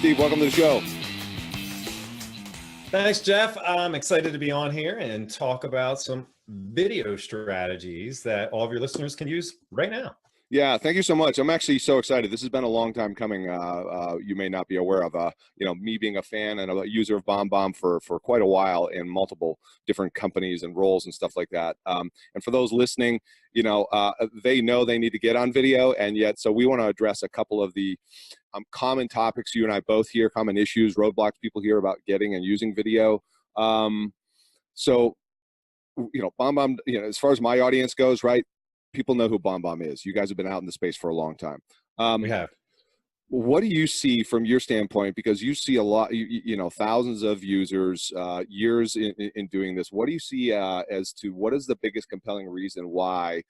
Steve, welcome to the show. Thanks, Jeff. I'm excited to be on here and talk about some video strategies that all of your listeners can use right now. Yeah, thank you so much. I'm actually so excited. This has been a long time coming. You may not be aware of, me being a fan and a user of BombBomb for quite a while in multiple different companies and roles and stuff like that. And for those listening, they know they need to get on video, and yet, so we want to address a couple of the common topics you and I both hear, common issues, roadblocks people hear about getting and using video. So, BombBomb, as far as my audience goes, right? People know who BombBomb is. You guys have been out in the space for a long time. We have. What do you see from your standpoint? Because you see a lot, thousands of users, years in doing this. What do you see as to what is the biggest compelling reason why,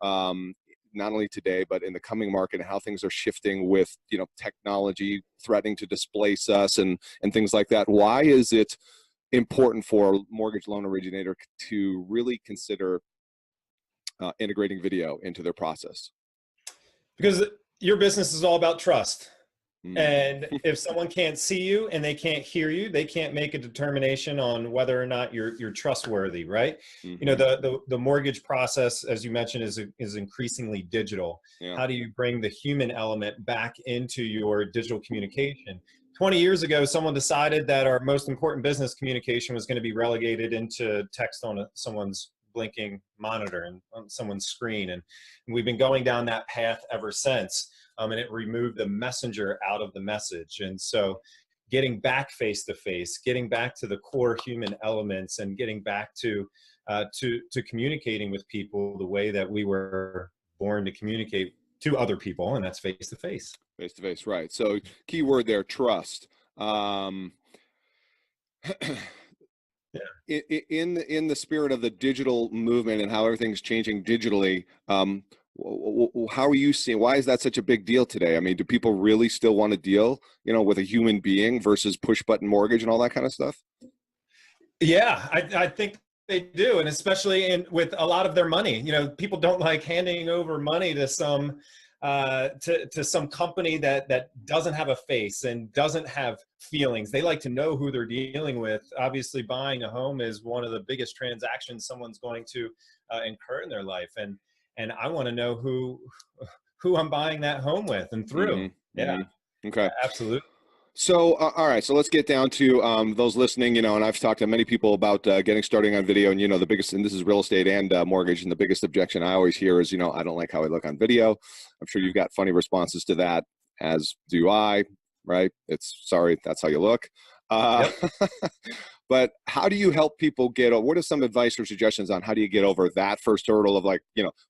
not only today, but in the coming market, and how things are shifting with, technology threatening to displace us and things like that? Why is it important for a mortgage loan originator to really consider integrating video into their process? Because your business is all about trust. And if someone can't see you and they can't hear you, they can't make a determination on whether or not you're trustworthy, right? The mortgage process, as you mentioned, is increasingly digital. Yeah. How do you bring the human element back into your digital communication? 20 years ago, someone decided that our most important business communication was going to be relegated into text on someone's blinking monitor and on someone's screen. And we've been going down that path ever since. And it removed the messenger out of the message. And so getting back face to face, getting back to the core human elements, and getting back to communicating with people the way that we were born to communicate to other people, and that's face to face. Face to face, right. So key word there, trust. Yeah. In the spirit of the digital movement and how everything's changing digitally, how are you seeing, why is that such a big deal today? I mean, do people really still want to deal, with a human being versus push button mortgage and all that kind of stuff? Yeah, I think they do, and especially with a lot of their money. People don't like handing over money to some company that doesn't have a face and doesn't have feelings. They like to know who they're dealing with. Obviously, buying a home is one of the biggest transactions someone's going to incur in their life, and I want to know who I'm buying that home with and through. Mm-hmm. Yeah. Mm-hmm. Okay. Absolutely. So, all right. So let's get down to those listening, and I've talked to many people about getting started on video, and, the biggest, and this is real estate and mortgage, and the biggest objection I always hear is, I don't like how I look on video. I'm sure you've got funny responses to that, as do I, right? Sorry, that's how you look. Yep. But how do you help people what are some advice or suggestions on how do you get over that first hurdle of, like,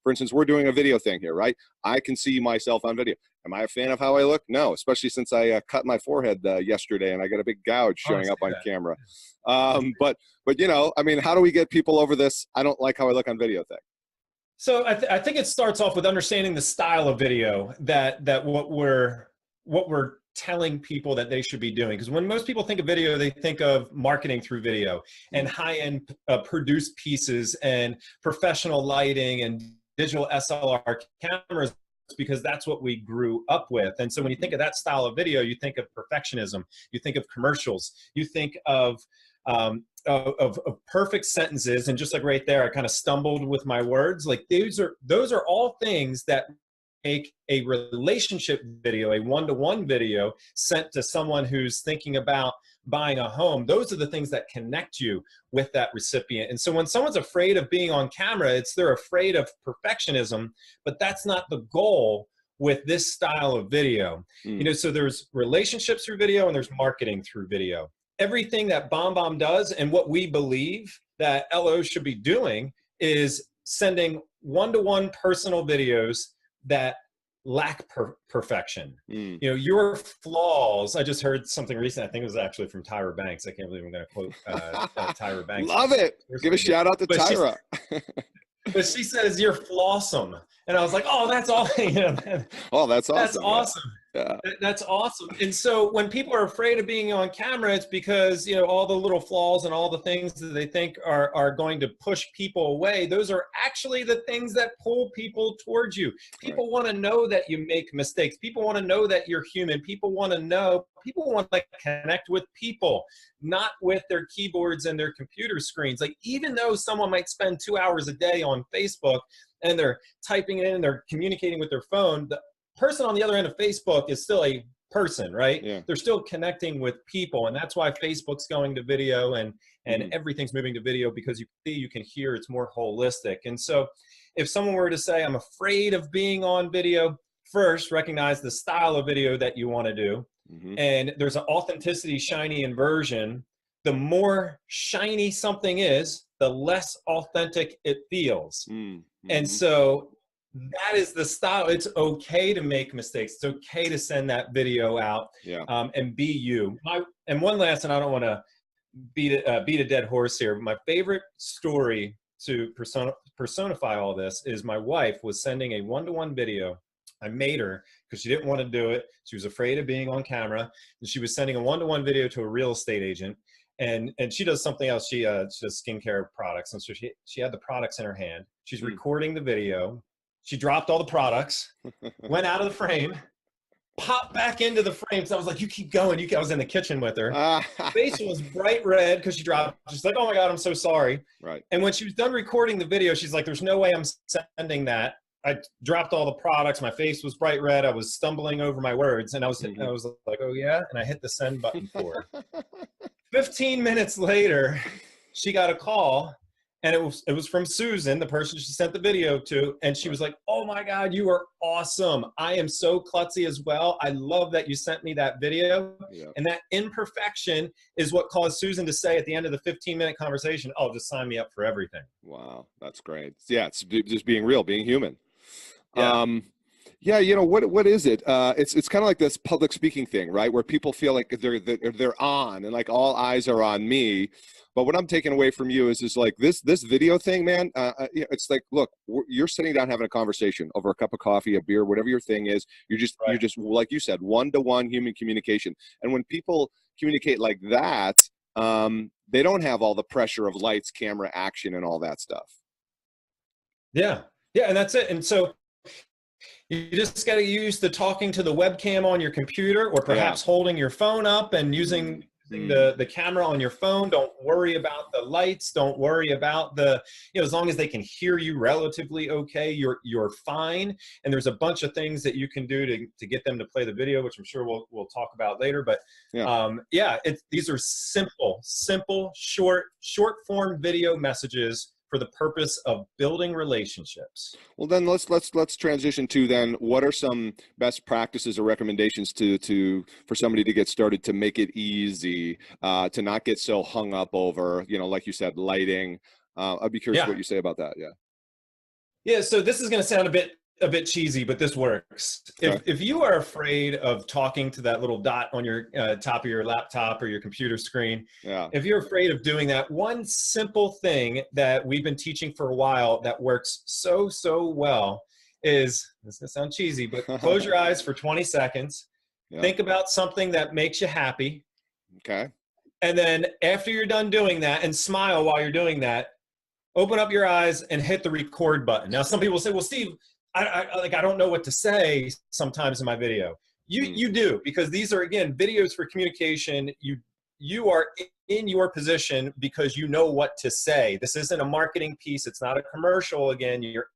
for instance, we're doing a video thing here, right? I can see myself on video. Am I a fan of how I look? No, especially since I cut my forehead yesterday and I got a big gouge showing up on camera. But how do we get people over this I don't like how I look on video thing? So I think it starts off with understanding the style of video that what we're telling people that they should be doing. Because when most people think of video, they think of marketing through video and high-end produced pieces and professional lighting and digital SLR cameras, because that's what we grew up with. And so when you think of that style of video, you think of perfectionism, you think of commercials, you think of perfect sentences. And just like right there, I kind of stumbled with my words. Like those are all things that make a relationship video, a one-to-one video sent to someone who's thinking about buying a home. Those are the things that connect you with that recipient. And so when someone's afraid of being on camera, they're afraid of perfectionism, but that's not the goal with this style of video. So there's relationships through video and there's marketing through video. Everything that BombBomb does and what we believe that LOs should be doing is sending one-to-one personal videos that lack perfection. Your flaws. I just heard something recent. I think it was actually from Tyra Banks. I can't believe I'm going to quote Tyra Banks. Love it. Give a shout out to Tyra. But she says you're flawsome, and I was like, oh, that's all. Oh, that's awesome. That's awesome. Yeah. That's awesome. And so when people are afraid of being on camera, it's because, you know, all the little flaws and all the things that they think are going to push people away, those are actually the things that pull people towards you. Right. People want to know that you make mistakes. People want to know that you're human. People want to connect with people, not with their keyboards and their computer screens. Like, even though someone might spend 2 hours a day on Facebook and they're typing it in and they're communicating with their phone, the person on the other end of Facebook is still a person, right? Yeah. They're still connecting with people. And that's why Facebook's going to video and everything's moving to video, because you see, you can hear, it's more holistic. And so if someone were to say, I'm afraid of being on video, first recognize the style of video that you want to do. And there's an authenticity, shiny inversion. The more shiny something is, the less authentic it feels. And so that is the style. It's okay to make mistakes. It's okay to send that video out, and be you. And one last, and I don't want to beat a dead horse here, but my favorite story to personify all this is my wife was sending a one-to-one video. I made her, because she didn't want to do it. She was afraid of being on camera. And she was sending a one-to-one video to a real estate agent. And she does something else. She does skincare products. And so she had the products in her hand. She's recording the video. She dropped all the products, went out of the frame, popped back into the frame. So I was like, you keep going. I was in the kitchen with her. Face was bright red because she dropped. She's like, oh my God, I'm so sorry. Right. And when she was done recording the video, she's like, there's no way I'm sending that. I dropped all the products. My face was bright red. I was stumbling over my words. And I was like, oh yeah. And I hit the send button for her. 15 minutes later, she got a call. And it was from Susan, the person she sent the video to. And she was like, oh my God, you are awesome. I am so klutzy as well. I love that you sent me that video. Yeah. And that imperfection is what caused Susan to say at the end of the 15-minute conversation, oh, just sign me up for everything. Wow, that's great. Yeah, it's just being real, being human. Yeah. Yeah, you know, what is it? It's kind of like this public speaking thing, right? Where people feel like they're on and like all eyes are on me. But what I'm taking away from you is like this video thing, man. It's like, look, you're sitting down having a conversation over a cup of coffee, a beer, whatever your thing is. You're just like you said, one-to-one human communication. And when people communicate like that, they don't have all the pressure of lights, camera, action, and all that stuff. Yeah, and that's it. And so you just got to use the talking to the webcam on your computer, or perhaps holding your phone up and using the camera on your phone. Don't worry about the lights. Don't worry about as long as they can hear you relatively okay, you're fine. And there's a bunch of things that you can do to get them to play the video, which I'm sure we'll talk about later. But these are simple, short form video messages for the purpose of building relationships. Well, then let's transition to then what are some best practices or recommendations for somebody to get started to make it easy, to not get so hung up over, like you said, lighting. I'd be curious what you say about that. Yeah. So this is going to sound a bit cheesy, but this works. If you are afraid of talking to that little dot on your top of your laptop or your computer screen, if you're afraid of doing that, one simple thing that we've been teaching for a while that works so well is, this is gonna sound cheesy, but close your eyes for 20 seconds. Think about something that makes you happy. Okay. And then after you're done doing that, and smile while you're doing that, open up your eyes and hit the record button. Now, some people say, well, Steve, I don't know what to say sometimes in my video. You do, because these are, again, videos for communication. You are in your position because you know what to say. This isn't a marketing piece. It's not a commercial. Again, you're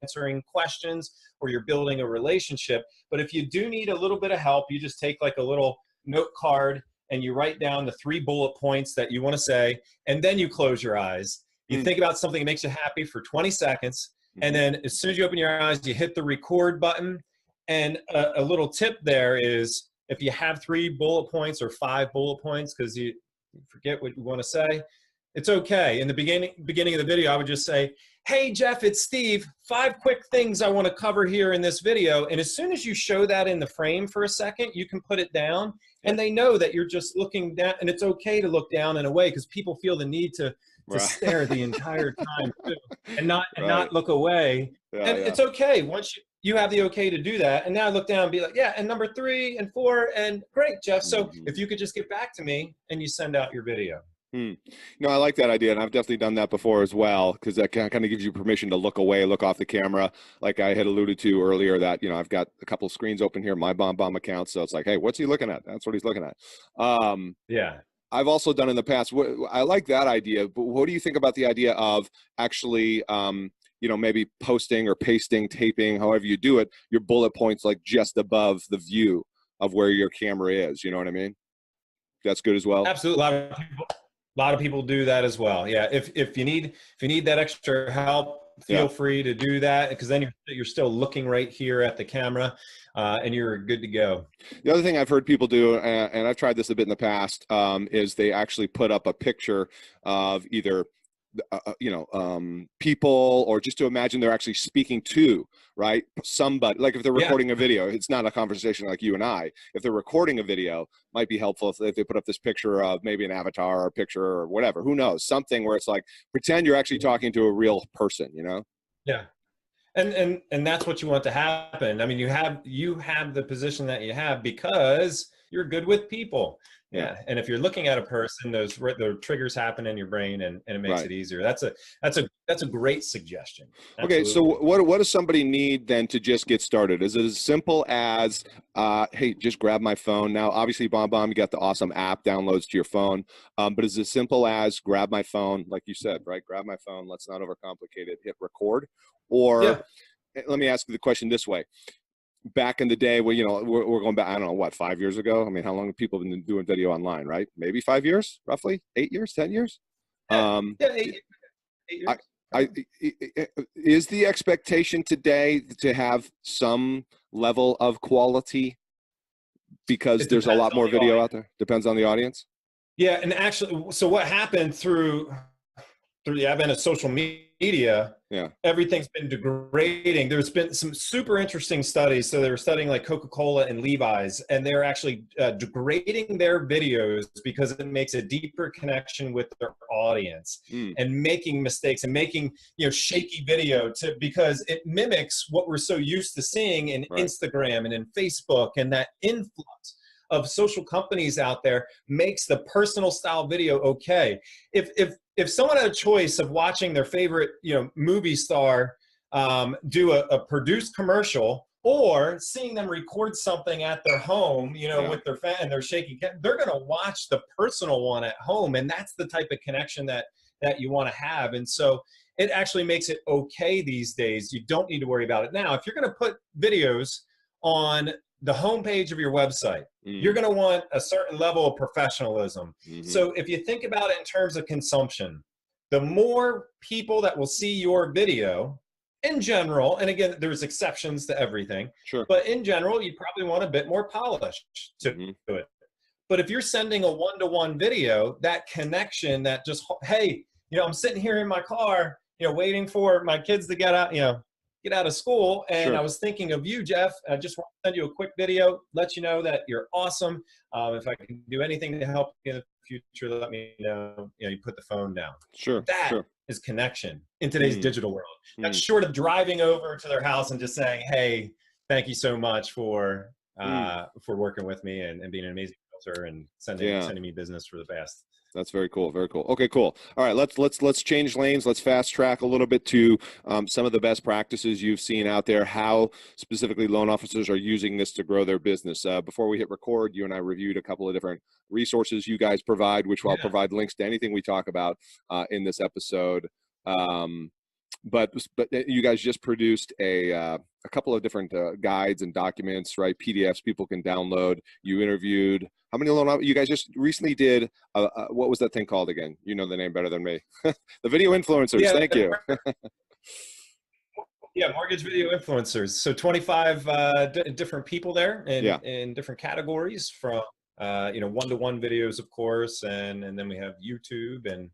answering questions or you're building a relationship. But if you do need a little bit of help, you just take like a little note card and you write down the 3 bullet points that you want to say, and then you close your eyes. You think about something that makes you happy for 20 seconds. And then as soon as you open your eyes, you hit the record button. And a little tip there is, if you have 3 bullet points or 5 bullet points, because you forget what you want to say, it's okay. In the beginning of the video, I would just say, hey, Jeff, it's Steve. 5 quick things I want to cover here in this video. And as soon as you show that in the frame for a second, you can put it down. And they know that you're just looking down. And it's okay to look down and away, because people feel the need to to Right. stare the entire time too, and not Right. look away. Yeah. And Yeah. it's okay once you have the okay to do that. And now I look down and be like, yeah, and number 3 and 4, and great, Jeff. So Mhm. if you could just get back to me and you send out your video. Hmm. No, I like that idea, and I've definitely done that before as well, because that kind of gives you permission to look away, look off the camera. Like I had alluded to earlier, that I've got a couple of screens open here, my BombBomb account, so it's like, hey, what's he looking at? That's what he's looking at. Yeah. I've also done in the past. I like that idea, but what do you think about the idea of actually, maybe posting or pasting, taping, however you do it, your bullet points like just above the view of where your camera is? You know what I mean? That's good as well. Absolutely. A lot of people do that as well. Yeah. If you need that extra help, Yeah. feel free to do that, because then you're still looking right here at the camera, and you're good to go. The other thing I've heard people do, and I've tried this a bit in the past, is they actually put up a picture of either, people, or just to imagine they're actually speaking to, right, somebody. Like if they're Yeah. recording a video, it's not a conversation like you and I. If they're recording a video, might be helpful if they put up this picture of maybe an avatar or a picture or whatever. Who knows? Something where it's like pretend you're actually talking to a real person. Yeah. And that's what you want to happen. I mean, you have the position that you have because you're good with people. Yeah. Yeah. And if you're looking at a person, the triggers happen in your brain, and it makes Right. it easier. That's a great suggestion. Okay, so Absolutely. what does somebody need then to just get started? Is it as simple as, hey, just grab my phone? Now, obviously, BombBomb, you got the awesome app downloads to your phone, but is it as simple as grab my phone, like you said, right? Grab my phone. Let's not overcomplicate it. Hit record, or Yeah. let me ask you the question this way: back in the day, when we're going back, I don't know what, 5 years ago. I mean, how long have people been doing video online? Right? Maybe 5 years, roughly 8 years, 10 years. Yeah. Um, Yeah. 8 years. I, is the expectation today to have some level of quality because It there's a depends lot on more the video out audience. there? Depends on the audience. Yeah. And actually, so what happened through the advent of social media, Yeah. everything's been degrading. There's been some super interesting studies. So they were studying like Coca-Cola and Levi's, and they're actually degrading their videos because it makes a deeper connection with their audience, Mm, and making mistakes and making shaky video because it mimics what we're so used to seeing in right. Instagram and in Facebook, and that influx of social companies out there makes the personal style video okay. If someone had a choice of watching their favorite movie star do a produced commercial, or seeing them record something at their home, Yeah. with their fan and they're shaking, they're going to watch the personal one at home, and that's the type of connection that you want to have. And so it actually makes it okay these days. You don't need to worry about it. Now, if you're going to put videos on the homepage of your website, you're Mm, going to want a certain level of professionalism. hmm. So if you think about it in terms of consumption, the more people that will see your video in general, and again, there's exceptions to everything, Sure. but in general, you probably want a bit more polish to Hmm. it. But if you're sending a one-to-one video, that connection, that just, hey, I'm sitting here in my car, waiting for my kids to get out of school, and I Sure. was thinking of you, Jeff. I just want to send you a quick video, let you know that you're awesome. If I can do anything to help you in the future, let me know. You put the phone down. Sure. That Sure. is connection in today's Mm, digital world. That's mm, short of driving over to their house and just saying, hey, thank you so much for mm. working with me, and being an amazing realtor, and Yeah. sending me business for the past. That's very cool. Very cool. Okay, cool. All right, let's change lanes. Let's fast track a little bit to some of the best practices you've seen out there. How specifically loan officers are using this to grow their business. Before we hit record, you and I reviewed a couple of different resources you guys provide, which I'll Yeah. provide links to anything we talk about in this episode. Um, but you guys just produced a couple of different guides and documents, right? PDFs people can download. You interviewed how many loan? You guys just recently did. What was that thing called again? You know the name better than me. The video influencers. Yeah. Thank you. Yeah, mortgage video influencers. So 25 different people there Yeah. in different categories, from one-to-one videos, of course, and then we have YouTube, and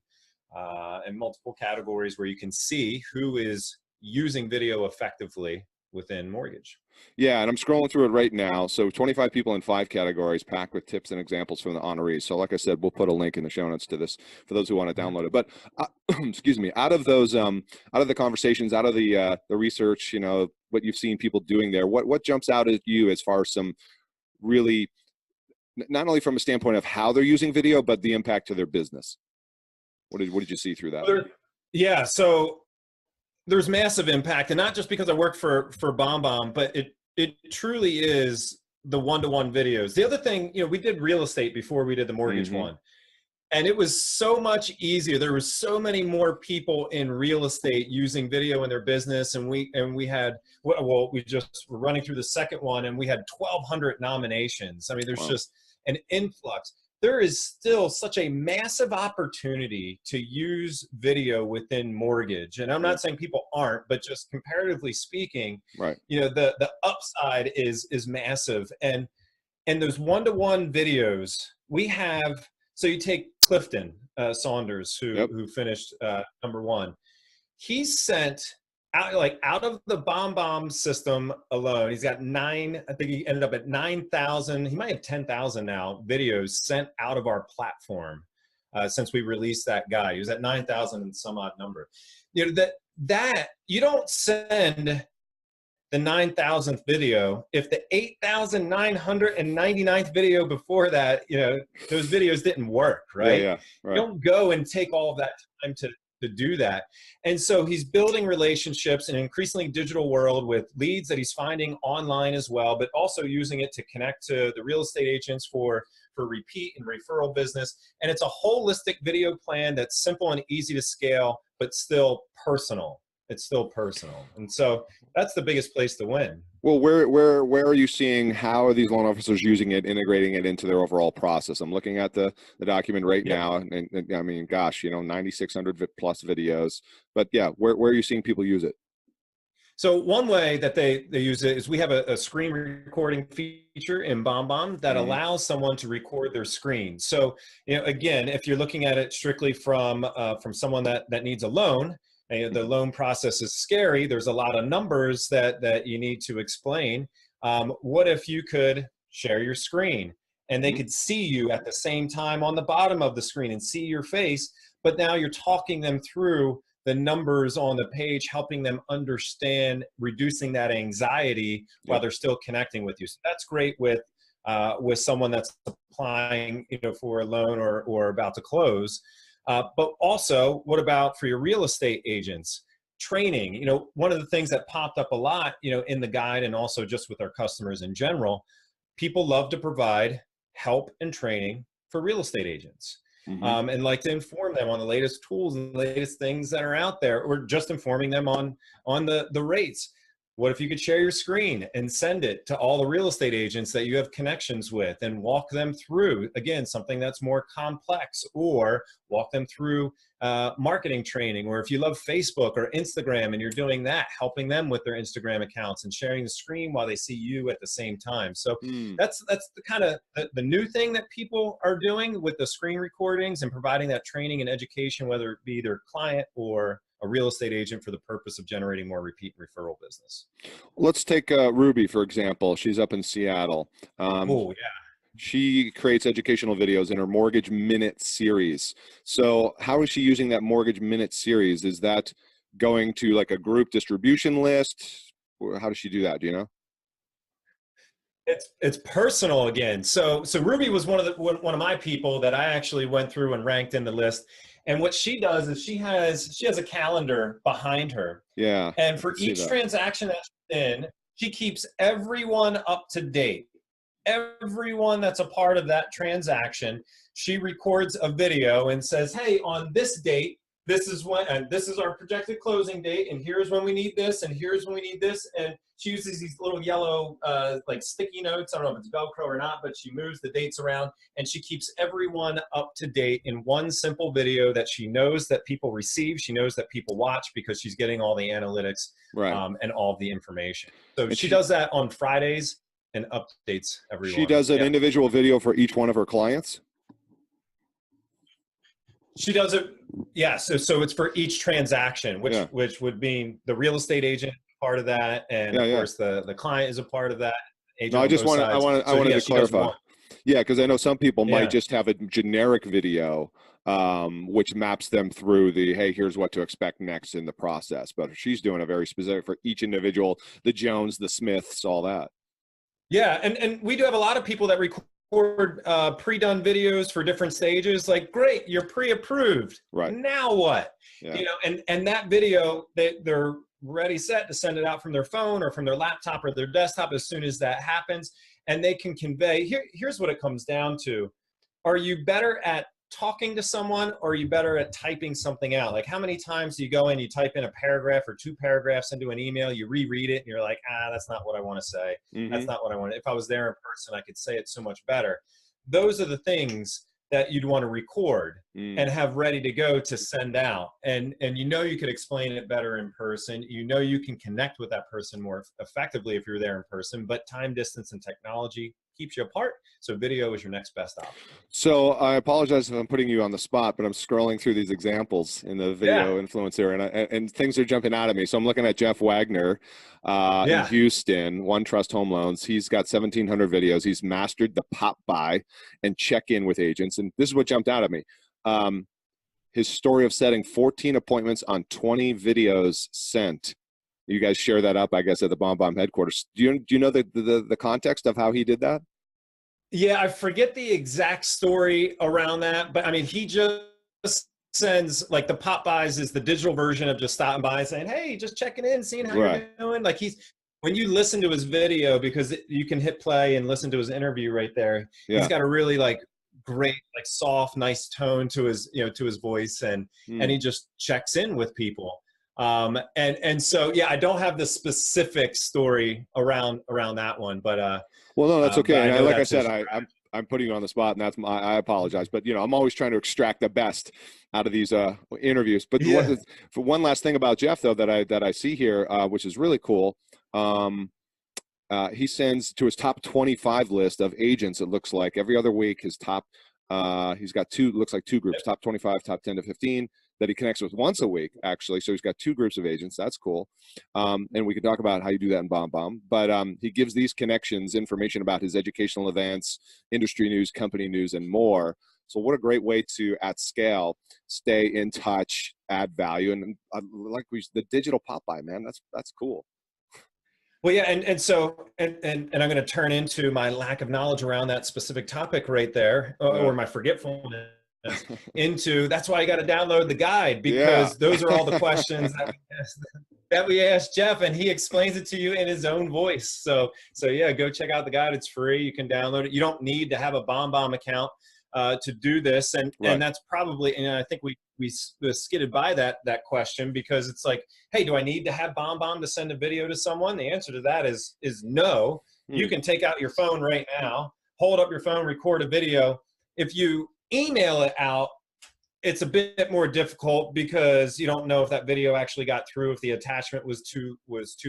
multiple categories where you can see who is using video effectively within mortgage. Yeah, and I'm scrolling through it right now. So 25 people in 5 categories, packed with tips and examples from the honorees. So like I said, we'll put a link in the show notes to this for those who want to download it. But excuse me, out of those, out of the conversations, out of the research, you know, what you've seen people doing there, what jumps out at you as far as some really, not only from a standpoint of how they're using video, but the impact to their business? What did you see through that? Yeah, so there's massive impact, and not just because I work for BombBomb, but it truly is the one-to-one videos. The other thing, you know, we did real estate before we did the mortgage one, and it was so much easier. There was so many more people in real estate using video in their business, and we had, well, we just were running through the second one, and we had 1,200 nominations. I mean, there's just an influx. There is still such a massive opportunity to use video within mortgage. And I'm not saying people aren't, but just comparatively speaking, right, you know, the upside is massive. And those one-to-one videos we have, so you take Clifton Saunders, who finished #1. He sent out of the BombBomb system alone, he's got I think he ended up at 9,000. He might have 10,000 now videos sent out of our platform since we released that guy. He was at 9,000 and some odd number. You know, that you don't send the 9,000th video if the 8,999th video before that, you know, those videos didn't work, right? Yeah, right. You don't go and take all of that time to do that. And so he's building relationships in an increasingly digital world with leads that he's finding online as well, but also using it to connect to the real estate agents for repeat and referral business. And it's a holistic video plan that's simple and easy to scale, but still personal. It's still personal. And so that's the biggest place to win. Well, where are you seeing, how are these loan officers using it, integrating it into their overall process? I'm looking at the document right now, and I mean, gosh, you know, 9,600 plus videos. But yeah, where are you seeing people use it? So one way that they use it is we have a screen recording feature in BombBomb that allows someone to record their screen. So, you know, again, if you're looking at it strictly from someone that needs a loan, and the loan process is scary. There's a lot of numbers that you need to explain. What if you could share your screen and they could see you at the same time on the bottom of the screen and see your face, but now you're talking them through the numbers on the page, helping them understand, reducing that anxiety while they're still connecting with you. So that's great with someone that's applying, you know, for a loan or about to close. But also, what about for your real estate agents? Training. You know, one of the things that popped up a lot, you know, in the guide and also just with our customers in general, people love to provide help and training for real estate agents. And like to inform them on the latest tools and the latest things that are out there, or just informing them on the rates. What if you could share your screen and send it to all the real estate agents that you have connections with and walk them through, again, something that's more complex, or walk them through marketing training, or if you love Facebook or Instagram and you're doing that, helping them with their Instagram accounts and sharing the screen while they see you at the same time. So that's the kind of the new thing that people are doing with the screen recordings and providing that training and education, whether it be their client or a real estate agent, for the purpose of generating more repeat and referral business. Let's take Ruby, for example. She's up in Seattle. Oh, yeah. She creates educational videos in her Mortgage Minute series. So how is she using that Mortgage Minute series? Is that going to like a group distribution list? How does she do that? Do you know? It's personal again. So Ruby was one of my people that I actually went through and ranked in the list. And what she does is she has a calendar behind her. Yeah. And for each transaction that's in, she keeps everyone up to date. Everyone that's a part of that transaction, she records a video and says, hey, on this date, this is when, and this is our projected closing date, and here's when we need this, and here's when we need this. And she uses these little yellow like sticky notes. I don't know if it's Velcro or not, but she moves the dates around, and she keeps everyone up to date in one simple video that she knows that people receive. She knows that people watch because she's getting all the analytics and all the information. So and she does that on Fridays and updates everyone. She does an individual video for each one of her clients? She does it, yeah. So it's for each transaction, which would mean the real estate agent part of that, and Yeah, of yeah. course the client is a part of that, No, agent I on just both wanted, sides. I So wanted yeah, to she does clarify. one. Yeah, because I know some people might Yeah. just have a generic video, which maps them through the, hey, here's what to expect next in the process. But she's doing a very specific for each individual, the Jones, the Smiths, all that. Yeah, and we do have a lot of people that record pre-done videos for different stages. Like, great, you're pre-approved. Right. Now what? Yeah. You know, and that video, they're ready set to send it out from their phone or from their laptop or their desktop as soon as that happens, and they can convey. Here's what it comes down to: are you better at talking to someone, or are you better at typing something out? Like, how many times do you go in, you type in a paragraph or two paragraphs into an email, you reread it, and you're like, that's not what I want to say. That's Mm-hmm. not what I want. If I was there in person, I could say it so much better. Those are the things that you'd want to record Mm. and have ready to go to send out. And you know you could explain it better in person. You know you can connect with that person more effectively if you're there in person, but time, distance, and technology keeps you apart. So video is your next best option. So I apologize if I'm putting you on the spot, but I'm scrolling through these examples in the Yeah. video influencer, and things are jumping out at me. So I'm looking at Jeff Wagner in Yeah. Houston, One Trust Home Loans. He's got 1,700 videos. He's mastered the pop by and check in with agents, and this is what jumped out at me. His story of setting 14 appointments on 20 videos sent. You guys share that up, I guess, at the BombBomb headquarters. Do you know the context of how he did that? Yeah, I forget the exact story around that, but I mean, he just sends, like, the pop buys is the digital version of just stopping by and saying, "Hey, just checking in, seeing how you're Right. doing." Like, when you listen to his video, because you can hit play and listen to his interview right there, he's Yeah. got a really like great, like soft, nice tone to his, to his voice, and Mm. he just checks in with people. And so yeah, I don't have the specific story around that one, Well, no, that's but okay. I And know like I that's said, his. I'm putting you on the spot, and I apologize, but I'm always trying to extract the best out of these interviews. But Yeah. for one last thing about Jeff, though, that I see here, which is really cool. He sends to his top 25 list of agents. It looks like every other week, his top. He's got looks like two groups: top 25, top 10 to 15, that he connects with once a week, actually. So he's got two groups of agents. That's cool. And we can talk about how you do that in BombBomb. But he gives these connections information about his educational events, industry news, company news, and more. So what a great way to, at scale, stay in touch, add value, and the digital pop by, man. That's cool. Well, yeah, and I'm going to turn into my lack of knowledge around that specific topic right there, Yeah. or my forgetfulness into. That's why you got to download the guide, Yeah. because those are all the questions that we asked Jeff, and he explains it to you in his own voice. So yeah, go check out the guide. It's free. You can download it. You don't need to have a BombBomb account to do this, and Right. that's probably, and I think we skidded by that question, because it's like, hey, do I need to have BombBomb to send a video to someone? The answer to that is no. You can take out your phone right now, hold up your phone, record a video. If you email it out, it's a bit more difficult, because you don't know if that video actually got through, if the attachment was too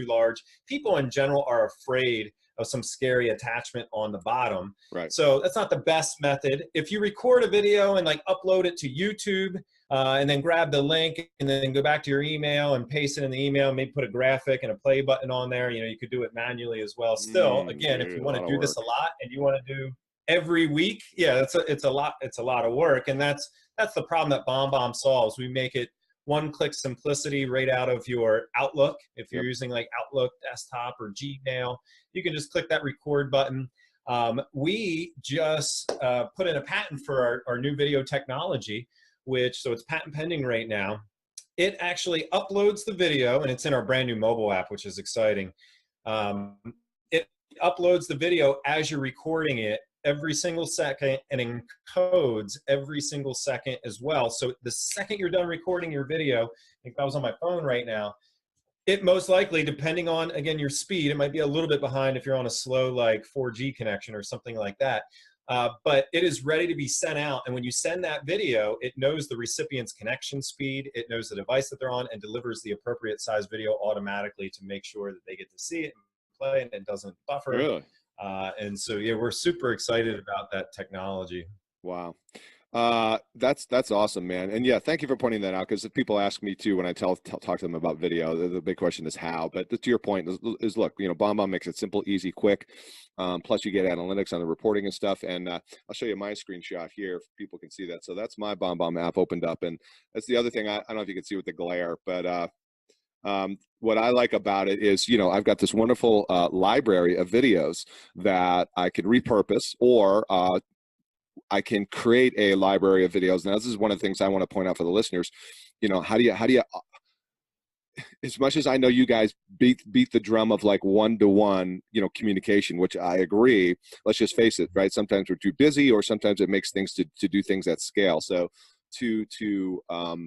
large. People in general are afraid of some scary attachment on the bottom. Right. So that's not the best method. If you record a video and like upload it to YouTube, and then grab the link and then go back to your email and paste it in the email, maybe put a graphic and a play button on there. You could do it manually as well. Still, again, if Dude, you a want lot to of do this work. a lot and you want to do every week, yeah, it's a lot of work. And that's the problem that BombBomb solves. We make it one-click simplicity right out of your Outlook. If you're Yep. using like Outlook desktop or Gmail, you can just click that record button. We just put in a patent for our new video technology, so it's patent pending right now. It actually uploads the video, and it's in our brand new mobile app, which is exciting. It uploads the video as you're recording it every single second, and encodes every single second as well. So the second you're done recording your video, if I was on my phone right now, it most likely, depending on, again, your speed, it might be a little bit behind if you're on a slow like 4G connection or something like that. But it is ready to be sent out. And when you send that video, it knows the recipient's connection speed, it knows the device that they're on, and delivers the appropriate size video automatically to make sure that they get to see it and play it and it doesn't buffer. Really? And so, yeah, we're super excited about that technology. Wow. That's awesome, man. And yeah, thank you for pointing that out, because people ask me too when I talk to them about video. The big question is how. But to your point is look, BombBomb makes it simple, easy, quick. Plus, you get analytics on the reporting and stuff. And I'll show you my screenshot here if people can see that. So that's my BombBomb app opened up, and that's the other thing. I don't know if you can see with the glare, but what I like about it is, I've got this wonderful library of videos that I could repurpose, or I can create a library of videos. Now, this is one of the things I want to point out for the listeners. How do you, as much as I know you guys beat the drum of like one-to-one, communication, which I agree. Let's just face it, right? Sometimes we're too busy, or sometimes it makes things to do things at scale. So to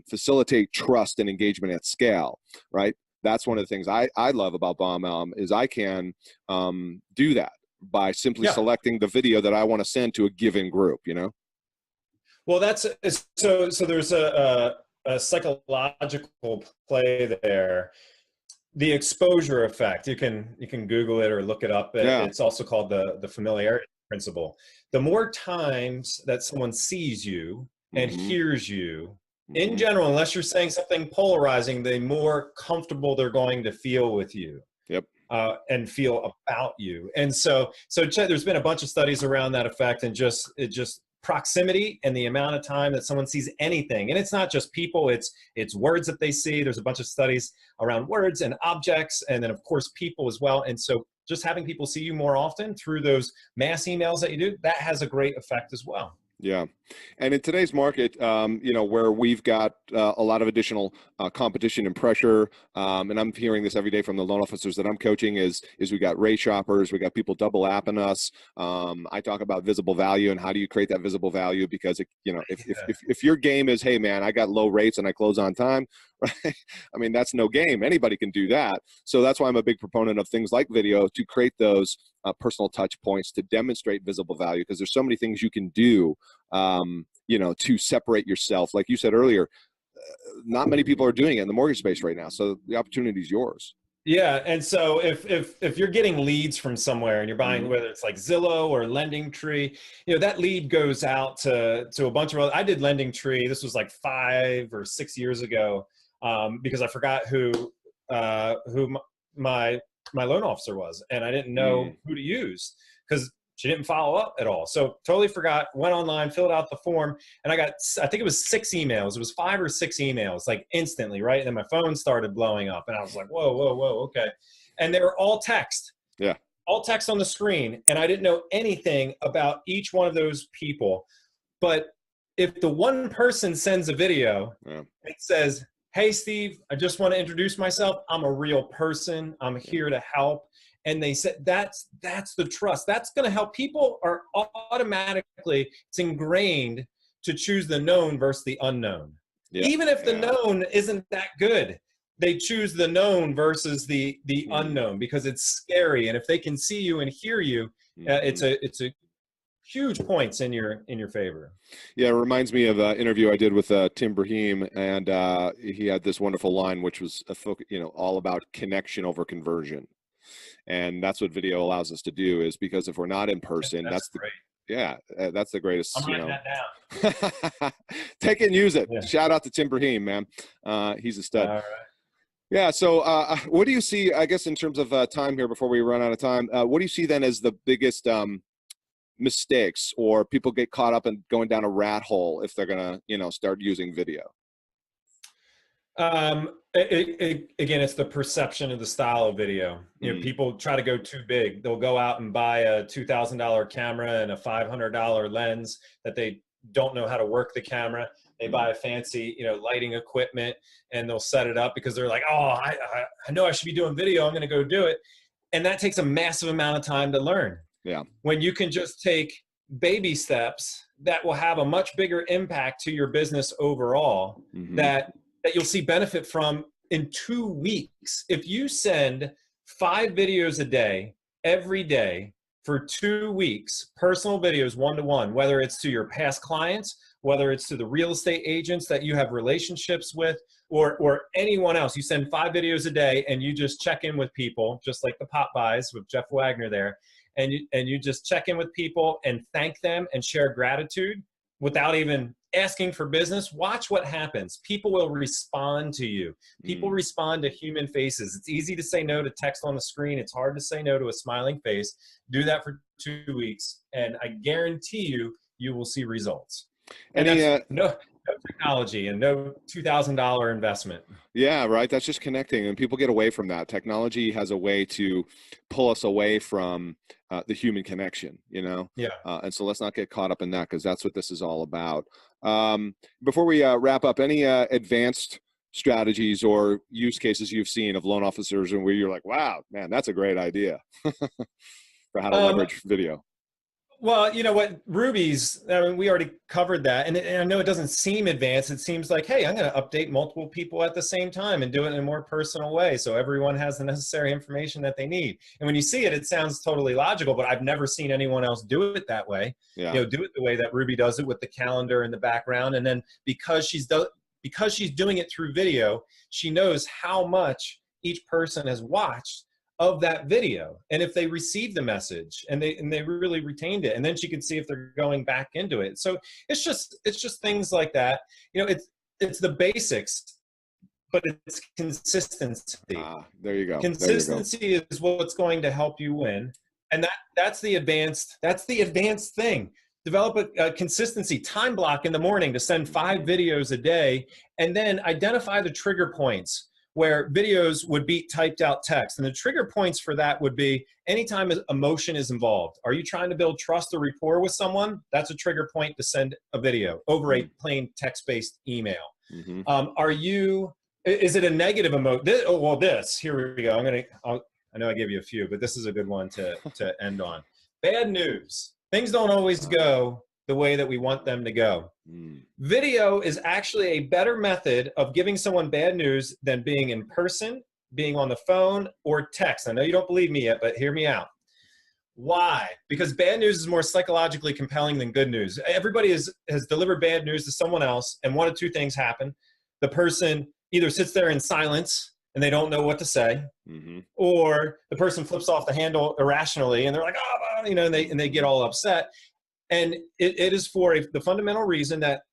facilitate trust and engagement at scale, right? That's one of the things I love about BombBomb is I can do that by simply selecting the video that I want to send to a given group, Well, so there's a psychological play there. The exposure effect, you can Google it or look it up. Yeah. It's also called the familiarity principle. The more times that someone sees you and hears you, in general, unless you're saying something polarizing, the more comfortable they're going to feel with you. Yep. And feel about you. And so there's been a bunch of studies around that effect, and just proximity and the amount of time that someone sees anything. And it's not just people, it's words that they see. There's a bunch of studies around words and objects, and then of course people as well. And so just having people see you more often through those mass emails that you do, that has a great effect as well. Yeah. And in today's market, where we've got a lot of additional competition and pressure, and I'm hearing this every day from the loan officers that I'm coaching, is we got rate shoppers, we got people double apping us. I talk about visible value and how do you create that visible value, because if your game is, hey man, I got low rates and I close on time, right? I mean, that's no game. Anybody can do that. So that's why I'm a big proponent of things like video, to create those personal touch points to demonstrate visible value, because there's so many things you can do to separate yourself. Like you said earlier, not many people are doing it in the mortgage space right now. So the opportunity is yours. Yeah. And so if you're getting leads from somewhere and you're buying, whether it's like Zillow or LendingTree, that lead goes out to a bunch of other. I did LendingTree. This was like 5 or 6 years ago, because I forgot who my loan officer was, and I didn't know who to use because she didn't follow up at all. So totally forgot, went online, filled out the form, and I got, I think it was 6 emails. It was 5 or 6 emails, like instantly, right? And then my phone started blowing up, and I was like, whoa, okay. And they were all text. Yeah. All text on the screen. And I didn't know anything about each one of those people. But if the one person sends a video, it says, hey, Steve, I just want to introduce myself. I'm a real person. I'm here to help. And they said, that's the trust. That's going to help. People are automatically, it's ingrained to choose the known versus the unknown. Yeah. Even if the known isn't that good, they choose the known versus the unknown because it's scary. And if they can see you and hear you, it's a huge points in your favor. Yeah, it reminds me of an interview I did with Tim Brahim, and he had this wonderful line, which was all about connection over conversion. And that's what video allows us to do, is because if we're not in person, that's great. That's the greatest. I'm writing that down. Take it and use it. Yeah. Shout out to Tim Brahim, man. He's a stud. All right. Yeah. So what do you see, I guess, in terms of time here before we run out of time, what do you see then as the biggest mistakes, or people get caught up in going down a rat hole if they're going to, start using video? Again, it's the perception of the style of video. People try to go too big. They'll go out and buy a $2,000 camera and a $500 lens that they don't know how to work the camera. They buy a fancy, lighting equipment, and they'll set it up because they're like, oh, I know I should be doing video. I'm going to go do it. And that takes a massive amount of time to learn. Yeah. When you can just take baby steps that will have a much bigger impact to your business overall, that you'll see benefit from in 2 weeks. If you send 5 videos a day, every day for 2 weeks, personal videos, one-to-one, whether it's to your past clients, whether it's to the real estate agents that you have relationships with, or anyone else, you send 5 videos a day and you just check in with people, just like the pop buys with Jeff Wagner there, and you just check in with people and thank them and share gratitude. without even asking for business, watch what happens. People will respond to you. People respond to human faces. It's easy to say no to text on the screen. It's hard to say no to a smiling face. Do that for 2 weeks, and I guarantee you, you will see results. And Any that's no technology and no $2,000 investment. Yeah, right. That's just connecting, and people get away from that. Technology has a way to pull us away from the human connection, you know? Yeah. And so let's not get caught up in that, because that's what this is all about. Before we wrap up, any advanced strategies or use cases you've seen of loan officers and where you're like, wow, man, that's a great idea for how to leverage video? Well, you know what, Ruby's, I mean, we already covered that. And I know it doesn't seem advanced. It seems like, hey, I'm going to update multiple people at the same time and do it in a more personal way, so everyone has the necessary information that they need. And when you see it, it sounds totally logical, but I've never seen anyone else do it that way. Yeah. You know, do it the way that Ruby does it with the calendar in the background. And then because she's doing it through video, she knows how much each person has watched of that video, and if they received the message and they really retained it, and then she could see if they're going back into it. So it's just things like that. You know, it's the basics, but it's consistency. There you go. Consistency is what's going to help you win, and that's the advanced thing. Develop a consistency time block in the morning to send 5 videos a day, and then identify the trigger points where videos would beat typed out text. And the trigger points for that would be anytime emotion is involved. Are you trying to build trust or rapport with someone? That's a trigger point to send a video over a plain text-based email. Is it a negative emotion? Here we go. I know I gave you a few, but this is a good one to end on. Bad news. Things don't always go the way that we want them to go. Video is actually a better method of giving someone bad news than being in person, being on the phone, or text. I know you don't believe me yet, but hear me out. Why? Because bad news is more psychologically compelling than good news. Everybody has delivered bad news to someone else, and one of 2 things happen. The person either sits there in silence and they don't know what to say, or the person flips off the handle irrationally and they're like, oh, you know, and they get all upset. And it is for the fundamental reason that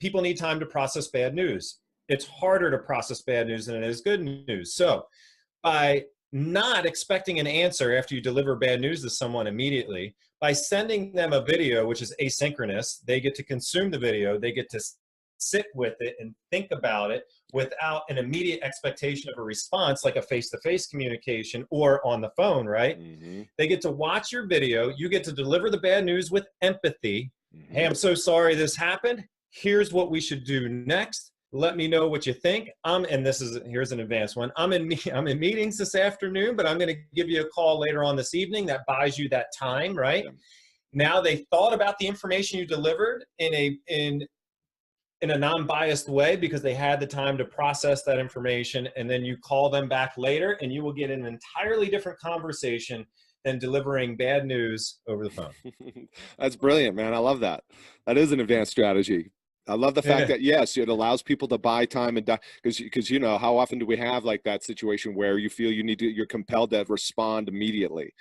people need time to process bad news. It's harder to process bad news than it is good news. So by not expecting an answer after you deliver bad news to someone immediately, by sending them a video, which is asynchronous, they get to consume the video, they get to sit with it and think about it without an immediate expectation of a response like a face-to-face communication or on the phone, right? They get to watch your video. You get to deliver the bad news with empathy. Hey, I'm so sorry this happened. Here's what we should do next. Let me know what you think. Here's an advanced one. I'm in meetings this afternoon, but I'm going to give you a call later on this evening. That buys you that time, right? Now they thought about the information you delivered in a non-biased way because they had the time to process that information, and then you call them back later and you will get an entirely different conversation than delivering bad news over the phone. That's brilliant, man. I love that. That is an advanced strategy. I love the fact that, yes, it allows people to buy time and because you know, how often do we have like that situation where you feel you're compelled to respond immediately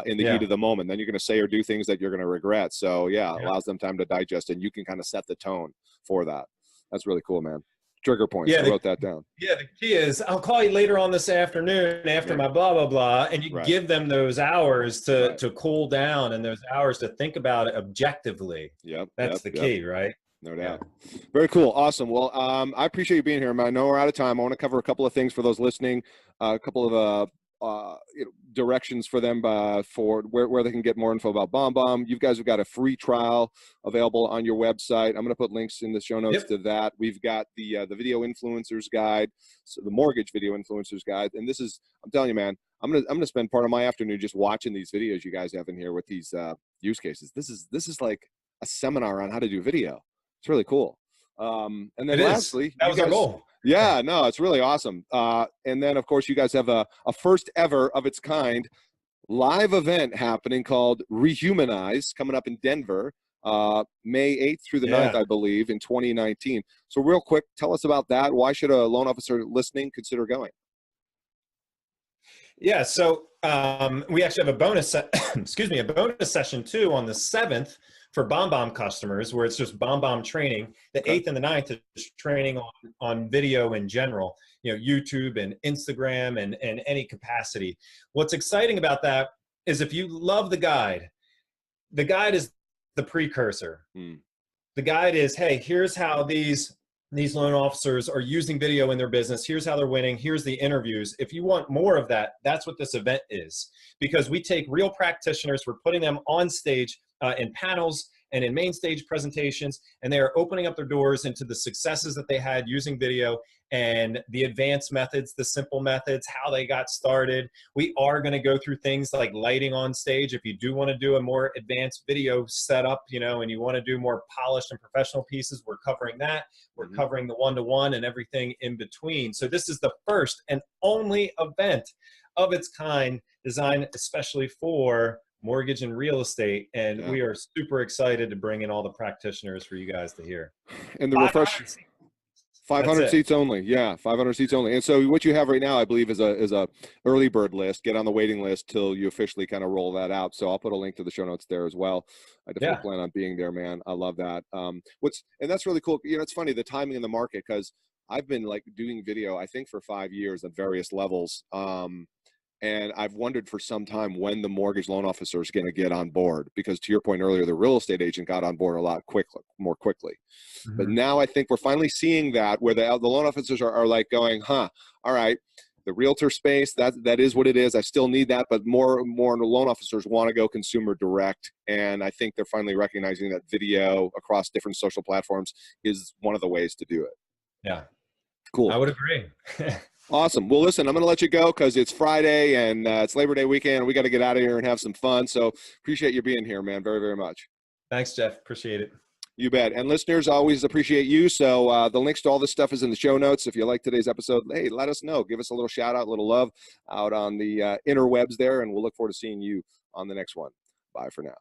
in the heat of the moment. Then you're going to say or do things that you're going to regret. So it allows them time to digest, and you can kind of set the tone for that. That's really cool, man. Trigger points. I wrote that down. Yeah, the key is I'll call you later on this afternoon after my blah, blah, blah. And you give them those hours to cool down and those hours to think about it objectively. That's the key, right? No doubt. Very cool. Awesome. Well, I appreciate you being here. I know we're out of time. I want to cover a couple of things for those listening, a couple of directions for them for where they can get more info about BombBomb. You guys have got a free trial available on your website. I'm going to put links in the show notes to that. We've got the video influencers guide, so the mortgage video influencers guide. And this is, I'm telling you, man, I'm gonna spend part of my afternoon just watching these videos you guys have in here with these use cases. This is like a seminar on how to do video. It's really cool. And then lastly, that was our goal. Yeah, no, it's really awesome. And then, of course, you guys have a first ever of its kind live event happening called Rehumanize coming up in Denver, May 8th through the 9th, I believe, in 2019. So real quick, tell us about that. Why should a loan officer listening consider going? Yeah, so we actually have a bonus, a bonus session too on the 7th for BombBomb customers, where it's just BombBomb training. The Okay. 8th and the 9th is training on video in general, you know, YouTube and Instagram and any capacity. What's exciting about that is if you love the guide is the precursor. The guide is, hey, here's how these loan officers are using video in their business. Here's how they're winning. Here's the interviews. If you want more of that, that's what this event is. Because we take real practitioners, we're putting them on stage in panels and in main stage presentations, and they are opening up their doors into the successes that they had using video and the advanced methods, the simple methods, how they got started. We are going to go through things like lighting on stage. If you do want to do a more advanced video setup, you know, and you want to do more polished and professional pieces, we're covering that. We're covering the one-to-one and everything in between. So this is the first and only event of its kind designed especially for mortgage and real estate, and we are super excited to bring in all the practitioners for you guys to hear. And the refresh 500 seats only. Yeah, 500 seats only. And so what you have right now, I believe, is a early bird list. Get on the waiting list till you officially kind of roll that out. So I'll put a link to the show notes there as well. I definitely plan on being there, man. I love that. And that's really cool. You know, it's funny, the timing in the market, because I've been like doing video, I think, for 5 years at various levels. And I've wondered for some time when the mortgage loan officer is going to get on board, because to your point earlier, the real estate agent got on board a lot more quickly. But now I think we're finally seeing that, where the loan officers are like going, all right, the realtor space, that is what it is. I still need that, but more loan officers want to go consumer direct. And I think they're finally recognizing that video across different social platforms is one of the ways to do it. Yeah. Cool. I would agree. Awesome. Well, listen, I'm going to let you go because it's Friday and it's Labor Day weekend. We got to get out of here and have some fun. So appreciate you being here, man. Very, very much. Thanks, Jeff. Appreciate it. You bet. And listeners, always appreciate you. So the links to all this stuff is in the show notes. If you like today's episode, hey, let us know. Give us a little shout out, a little love out on the interwebs there. And we'll look forward to seeing you on the next one. Bye for now.